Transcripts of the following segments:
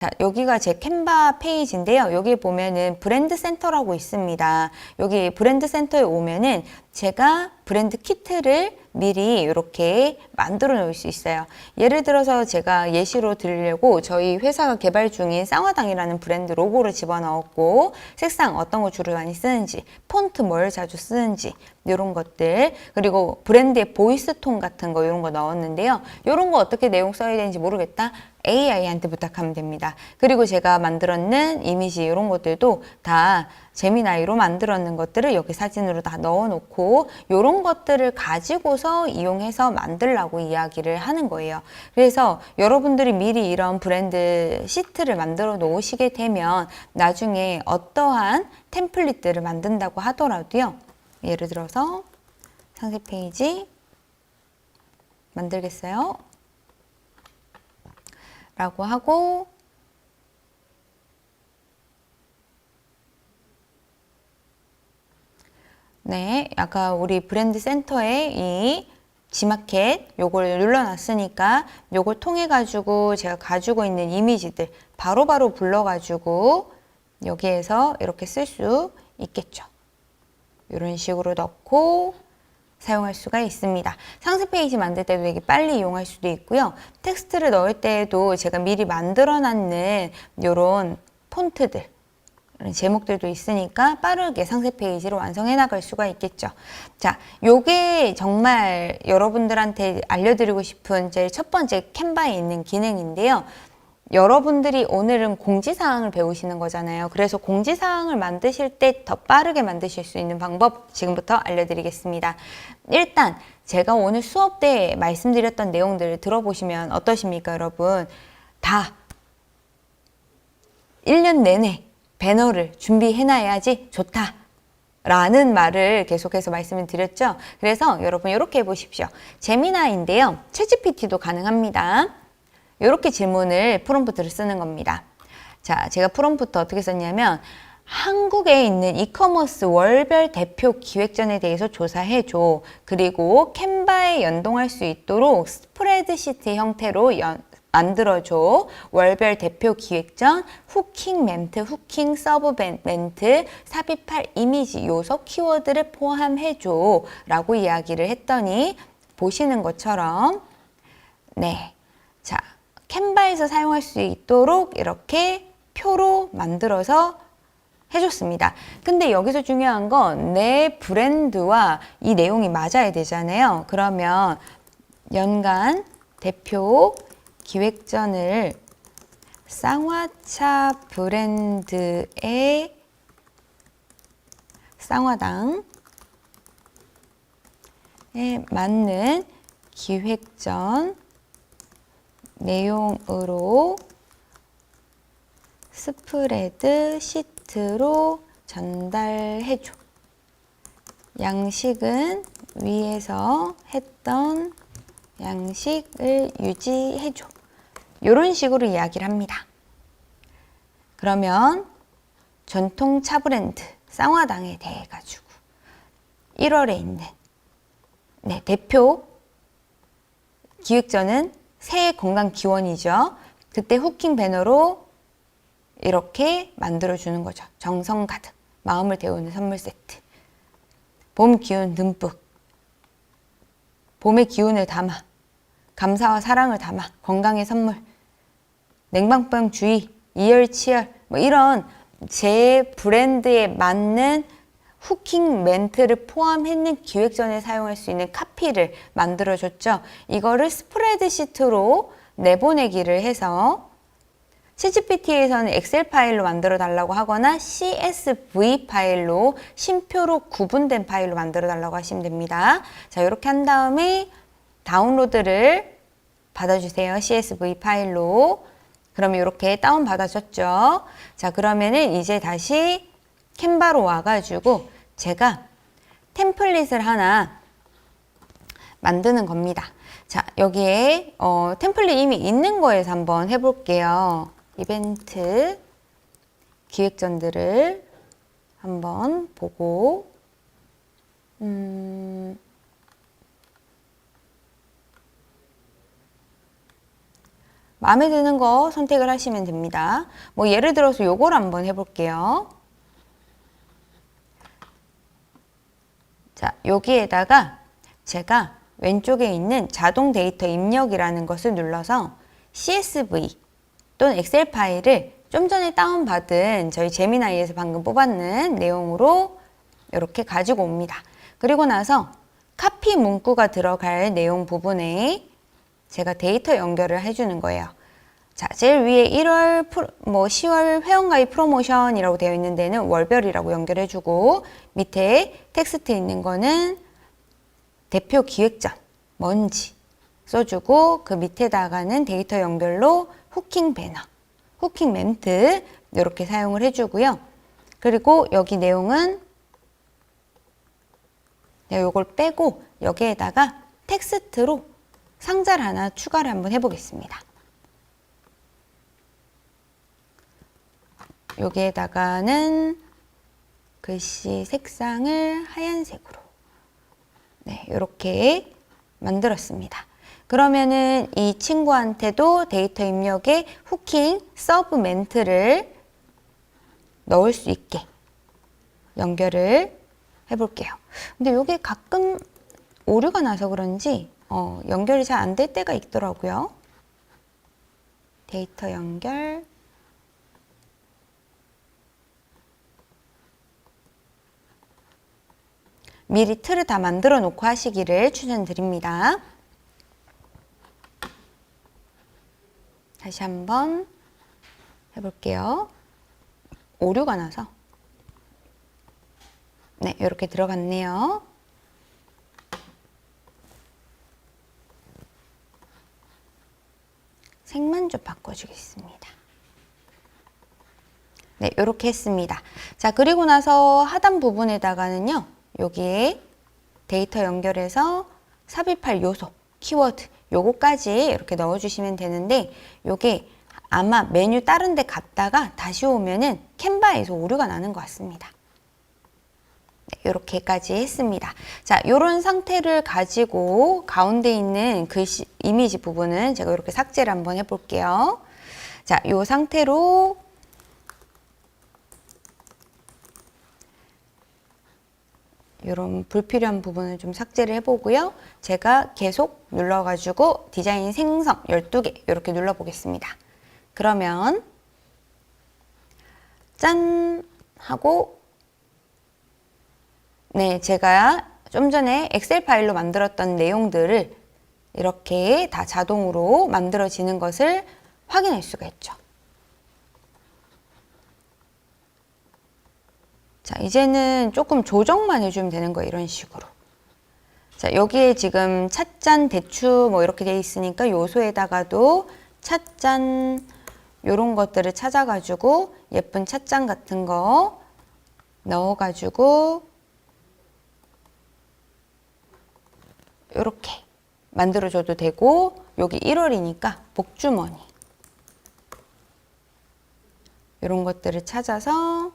자, 여기가 제 캔바 페이지인데요. 여기 보면은 브랜드 센터라고 있습니다. 여기 브랜드 센터에 오면은 제가 브랜드 키트를 미리 이렇게 만들어 놓을 수 있어요. 예를 들어서 제가 예시로 드리려고 저희 회사가 개발 중인 쌍화당이라는 브랜드 로고를 집어넣었고, 색상 어떤 거 주로 많이 쓰는지, 폰트 뭘 자주 쓰는지, 이런 것들, 그리고 브랜드의 보이스 톤 같은 거 이런 거 넣었는데요. 이런 거 어떻게 내용 써야 되는지 모르겠다? AI한테 부탁하면 됩니다. 그리고 제가 만들었는 이미지 이런 것들도 다 제미나이로 만들었는 것들을 여기 사진으로 다 넣어놓고 이런 것들을 가지고서 이용해서 만들라고 이야기를 하는 거예요. 그래서 여러분들이 미리 이런 브랜드 시트를 만들어 놓으시게 되면 나중에 어떠한 템플릿들을 만든다고 하더라도요. 예를 들어서 상세 페이지 만들겠어요. 라고 하고 네, 아까 우리 브랜드 센터에 이 G마켓 요걸 눌러놨으니까 요걸 통해 가지고 제가 가지고 있는 이미지들 바로바로 불러 가지고 여기에서 이렇게 쓸 수 있겠죠. 이런 식으로 넣고 사용할 수가 있습니다. 상세 페이지 만들 때도 되게 빨리 이용할 수도 있고요. 텍스트를 넣을 때에도 제가 미리 만들어 놨는 이런 폰트들, 제목들도 있으니까 빠르게 상세 페이지로 완성해 나갈 수가 있겠죠. 자, 요게 정말 여러분들한테 알려드리고 싶은 제일 첫 번째 캔바에 있는 기능인데요. 여러분들이 오늘은 공지사항을 배우시는 거잖아요. 그래서 공지사항을 만드실 때 더 빠르게 만드실 수 있는 방법 지금부터 알려드리겠습니다. 일단 제가 오늘 수업 때 말씀드렸던 내용들을 들어보시면 어떠십니까, 여러분? 다 1년 내내 배너를 준비해놔야지 좋다 라는 말을 계속해서 말씀을 드렸죠. 그래서 여러분 이렇게 해보십시오. 제미나이인데요. 챗GPT도 가능합니다. 이렇게 질문을 프롬프트를 쓰는 겁니다. 자, 제가 프롬프트 어떻게 썼냐면 한국에 있는 이커머스 월별 대표 기획전에 대해서 조사해줘. 그리고 캔바에 연동할 수 있도록 스프레드시트 형태로 만들어줘. 월별 대표 기획전, 후킹 멘트, 후킹 서브 멘트, 삽입할 이미지 요소 키워드를 포함해줘. 라고 이야기를 했더니 보시는 것처럼 네, 자, 캔바에서 사용할 수 있도록 이렇게 표로 만들어서 해줬습니다. 근데 여기서 중요한 건 내 브랜드와 이 내용이 맞아야 되잖아요. 그러면 연간 대표 기획전을 쌍화차 브랜드의 쌍화당에 맞는 기획전 내용으로 스프레드 시트로 전달해줘. 양식은 위에서 했던 양식을 유지해줘. 이런 식으로 이야기를 합니다. 그러면 전통 차 브랜드 쌍화당에 대해 가지고 1월에 있는 대표 기획전은 새해 건강 기원이죠. 그때 후킹 배너로 이렇게 만들어주는 거죠. 정성 가득 마음을 데우는 선물 세트. 봄 기운 듬뿍. 봄의 기운을 담아 감사와 사랑을 담아 건강의 선물. 냉방병 주의, 이열치열 뭐 이런 제 브랜드에 맞는 후킹 멘트를 포함했는 기획전에 사용할 수 있는 카피를 만들어줬죠. 이거를 스프레드시트로 내보내기를 해서 챗GPT에서는 엑셀 파일로 만들어 달라고 하거나 CSV 파일로 심표로 구분된 파일로 만들어 달라고 하시면 됩니다. 자, 이렇게 한 다음에 다운로드를 받아주세요. CSV 파일로. 그러면 이렇게 다운 받아줬죠. 자, 그러면은 이제 다시 캔바로 와가지고 제가 템플릿을 하나 만드는 겁니다. 자, 여기에 템플릿 이미 있는 거에서 한번 해볼게요. 이벤트 기획전들을 한번 보고 마음에 드는 거 선택을 하시면 됩니다. 뭐 예를 들어서 요걸 한번 해볼게요. 자, 여기에다가 제가 왼쪽에 있는 자동 데이터 입력이라는 것을 눌러서 CSV 또는 엑셀 파일을 좀 전에 다운받은 저희 제미나이에서 방금 뽑았는 내용으로 이렇게 가지고 옵니다. 그리고 나서 카피 문구가 들어갈 내용 부분에 제가 데이터 연결을 해주는 거예요. 자, 제일 위에 10월 회원가입 프로모션이라고 되어 있는 데는 월별이라고 연결해주고, 밑에 텍스트 있는 거는 대표 기획전, 뭔지 써주고, 그 밑에다가는 데이터 연결로 후킹 배너, 후킹 멘트 이렇게 사용을 해주고요. 그리고 여기 내용은 내가 이걸 빼고 여기에다가 텍스트로 상자를 하나 추가를 한번 해보겠습니다. 여기에다가는 글씨 색상을 하얀색으로 이렇게 만들었습니다. 그러면은 이 친구한테도 데이터 입력에 후킹 서브 멘트를 넣을 수 있게 연결을 해볼게요. 근데 이게 가끔 오류가 나서 그런지 연결이 잘 안 될 때가 있더라고요. 데이터 연결. 미리 틀을 다 만들어 놓고 하시기를 추천드립니다. 다시 한번 해볼게요. 오류가 나서. 네, 이렇게 들어갔네요. 색만 좀 바꿔주겠습니다. 네, 이렇게 했습니다. 자, 그리고 나서 하단 부분에다가는요, 여기에 데이터 연결해서 삽입할 요소, 키워드, 요거까지 이렇게 넣어주시면 되는데, 요게 아마 메뉴 다른 데 갔다가 다시 오면은 캔바에서 오류가 나는 것 같습니다. 네, 이렇게까지 했습니다. 자, 요런 상태를 가지고 가운데 있는 글씨, 이미지 부분은 제가 이렇게 삭제를 한번 해볼게요. 자, 요 상태로 이런 불필요한 부분을 좀 삭제를 해보고요. 제가 계속 눌러가지고 디자인 생성 12개 이렇게 눌러보겠습니다. 그러면 짠! 하고 네, 제가 좀 전에 엑셀 파일로 만들었던 내용들을 이렇게 다 자동으로 만들어지는 것을 확인할 수가 있죠. 자, 이제는 조금 조정만 해주면 되는 거예요. 이런 식으로. 자, 여기에 지금 찻잔, 대추 뭐 이렇게 돼 있으니까 요소에다가도 찻잔 요런 것들을 찾아가지고 예쁜 찻잔 같은 거 넣어가지고 이렇게 만들어줘도 되고, 여기 1월이니까 복주머니 이런 것들을 찾아서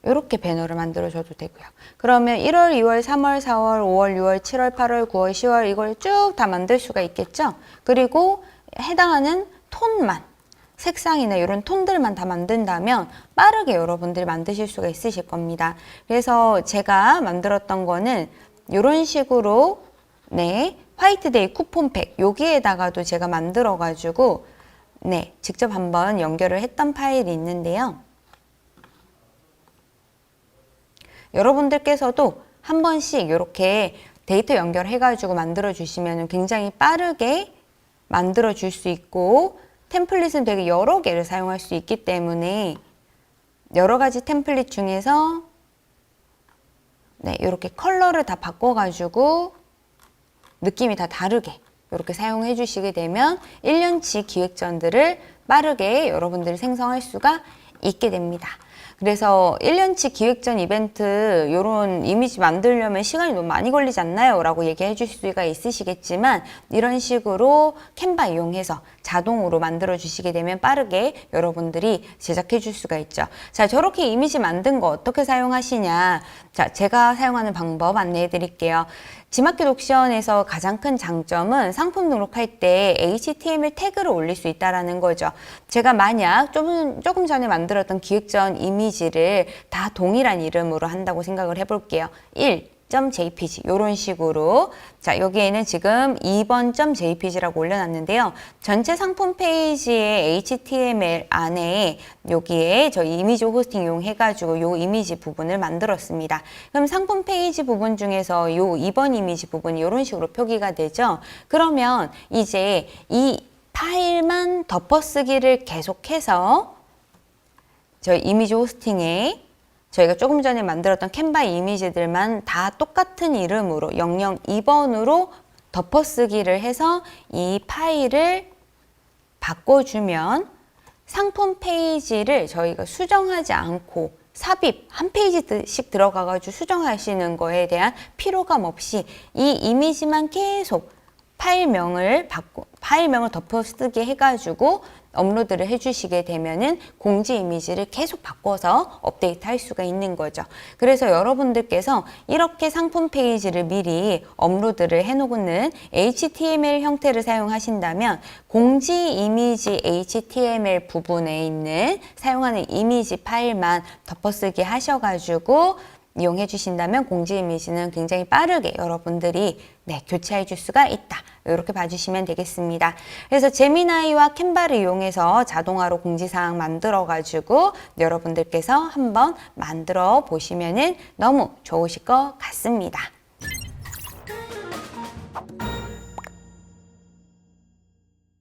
이렇게 배너를 만들어줘도 되고요. 그러면 1월, 2월, 3월, 4월, 5월, 6월, 7월, 8월, 9월, 10월 이걸 쭉 다 만들 수가 있겠죠. 그리고 해당하는 톤만, 색상이나 이런 톤들만 다 만든다면 빠르게 여러분들 만드실 수가 있으실 겁니다. 그래서 제가 만들었던 거는 이런 식으로 네, 화이트데이 쿠폰팩 여기에다가도 제가 만들어 가지고 네, 직접 한번 연결을 했던 파일이 있는데요. 여러분들께서도 한 번씩 이렇게 데이터 연결해가지고 만들어주시면 굉장히 빠르게 만들어줄 수 있고, 템플릿은 되게 여러 개를 사용할 수 있기 때문에 여러 가지 템플릿 중에서 네, 이렇게 컬러를 다 바꿔가지고 느낌이 다 다르게 이렇게 사용해 주시게 되면 1년치 기획전들을 빠르게 여러분들이 생성할 수가 있게 됩니다. 그래서 1년치 기획전 이벤트 이런 이미지 만들려면 시간이 너무 많이 걸리지 않나요? 라고 얘기해 주실 수가 있으시겠지만, 이런 식으로 캔바 이용해서 자동으로 만들어 주시게 되면 빠르게 여러분들이 제작해 줄 수가 있죠. 자, 저렇게 이미지 만든 거 어떻게 사용하시냐? 자, 제가 사용하는 방법 안내해 드릴게요. 지마켓 옥션에서 가장 큰 장점은 상품 등록할 때 HTML 태그를 올릴 수 있다는 거죠. 제가 만약 조금 전에 만들었던 기획전 이미지를 다 동일한 이름으로 한다고 생각을 해볼게요. 1.jpg 이런 식으로. 자, 여기에는 지금 2번.jpg라고 올려놨는데요. 전체 상품 페이지의 HTML 안에 여기에 저희 이미지 호스팅 이용해가지고 요 이미지 부분을 만들었습니다. 그럼 상품 페이지 부분 중에서 요 2번 이미지 부분이 이런 식으로 표기가 되죠. 그러면 이제 이 파일만 덮어쓰기를 계속해서 저희 이미지 호스팅에 저희가 조금 전에 만들었던 캔바 이미지들만 다 똑같은 이름으로 002번으로 덮어쓰기를 해서 이 파일을 바꿔주면 상품 페이지를 저희가 수정하지 않고 삽입 한 페이지씩 들어가가지고 수정하시는 거에 대한 피로감 없이 이 이미지만 계속 파일명을 덮어쓰기 해가지고 업로드를 해주시게 되면은 공지 이미지를 계속 바꿔서 업데이트 할 수가 있는 거죠. 그래서 여러분들께서 이렇게 상품 페이지를 미리 업로드를 해놓는 HTML 형태를 사용하신다면 공지 이미지 HTML 부분에 있는 사용하는 이미지 파일만 덮어쓰기 하셔가지고 이용해 주신다면 공지 이미지는 굉장히 빠르게 여러분들이 교체해 줄 수가 있다. 이렇게 봐주시면 되겠습니다. 그래서 제미나이와 캔바를 이용해서 자동화로 공지사항 만들어가지고 여러분들께서 한번 만들어 보시면 너무 좋으실 것 같습니다.